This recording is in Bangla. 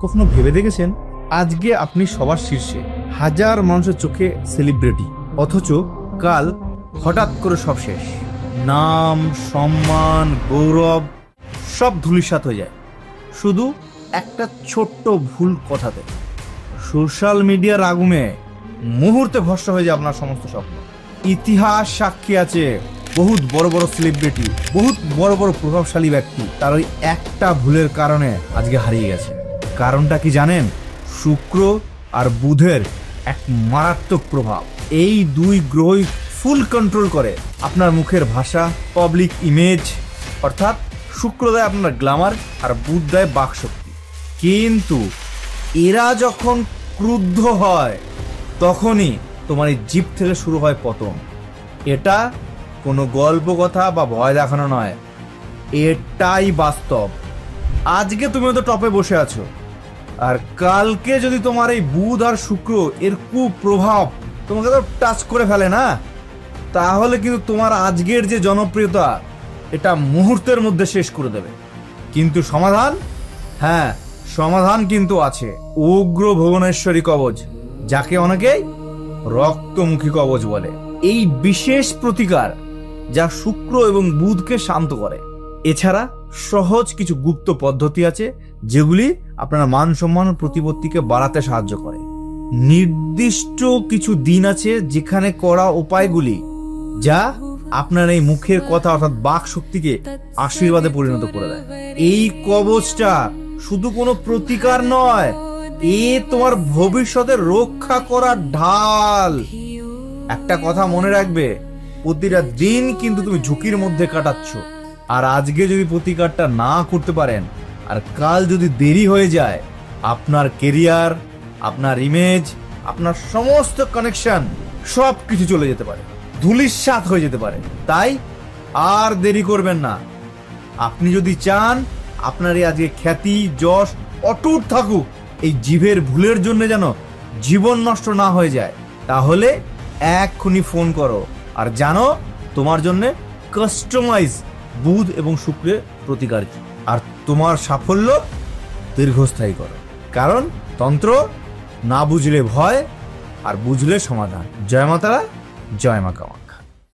কখনো ভেবে দেখেছেন আজকে আপনি সবার শীর্ষে, হাজার মানুষের চোখে সেলিব্রিটি, অথচ কাল হঠাৎ করে সব শেষ। নাম, সম্মান, গৌরব সব ধূলিসাৎ হয়ে যায় শুধু একটা ছোট্ট ভুল কথাতে। সোশ্যাল মিডিয়ার আগুনে মুহূর্তে ভস্ম হয়ে যায় আপনার সমস্ত স্বপ্ন। ইতিহাস সাক্ষী আছে বহুত বড় বড় সেলিব্রিটি, বহুত বড় বড় প্রভাবশালী ব্যক্তি তার ওই একটা ভুলের কারণে আজকে হারিয়ে গেছে। কারণটা কি জানেন? শুক্র আর বুধের এক মারাত্মক প্রভাব। এই দুই গ্রহই ফুল কন্ট্রোল করে আপনার মুখের ভাষা, পাবলিক ইমেজ। অর্থাৎ শুক্র দেয় আপনার গ্ল্যামার আর বুধ দেয় বাকশক্তি। কিন্তু এরা যখন ক্রুদ্ধ হয় তখনই তোমার এই জিভ থেকে শুরু হয় পতন। এটা কোনো গল্প কথা বা ভয় দেখানো নয়, এটাই বাস্তব। আজকে তুমি তো টপে বসে আছো, আর কালকে যদি তোমার এই বুধ আর শুক্র এর কুপ্রভাব তোমাকে তো টাচ করে ফেলে না, তাহলে কিন্তু তোমার আজকের যে জনপ্রিয়তা এটা মুহূর্তের মধ্যে শেষ করে দেবে। কিন্তু সমাধান, হ্যাঁ সমাধান কিন্তু আছে। উগ্র ভুবনেশ্বরী কবচ, যাকে অনেকেই রক্তমুখী কবচ বলে। এই বিশেষ প্রতিকার যা শুক্র এবং বুধকে শান্ত করে। এছাড়া সহজ কিছু গুপ্ত পদ্ধতি আছে যেগুলি আপনার মান সম্মান ও প্রতিপত্তিকে বাড়াতে সাহায্য করে। নির্দিষ্ট কিছু দিন আছে যেখানে করা উপায়গুলি যা আপনার এই মুখের কথা অর্থাৎ বাক শক্তিকে আশীর্বাদে পরিণত করে দেয়। এই কবচটা শুধু কোনো প্রতিকার নয়, এ তোমার ভবিষ্যতে রক্ষা করার ঢাল। একটা কথা মনে রাখবে, প্রতিটা দিন কিন্তু তুমি ঝুঁকির মধ্যে কাটাচ্ছ। আর আজকে যদি প্রতিকারটা না করতে পারেন আর কাল যদি দেরি হয়ে যায়, আপনার কেরিয়ার, আপনার ইমেজ, আপনার সমস্ত কানেকশন সব কিছু চলে যেতে পারে, ধূলিসাৎ হয়ে যেতে পারে। তাই আর দেরি করবেন না। আপনি যদি চান আপনার এই আজকে খ্যাতি, যশ অটুট থাকুক, এই জিভের ভুলের জন্য যেন জীবন নষ্ট না হয়ে যায়, তাহলে এক্ষুনি ফোন করো আর জানো তোমার জন্য কাস্টমাইজ বুধ এবং শুক্রের প্রতিকার কি। আর তোমার সাফল্য দীর্ঘস্থায়ী করো। কারণ তন্ত্র না বুঝলে ভয়, আর বুঝলে সমাধান। জয় মা তারা, জয় মা কামা।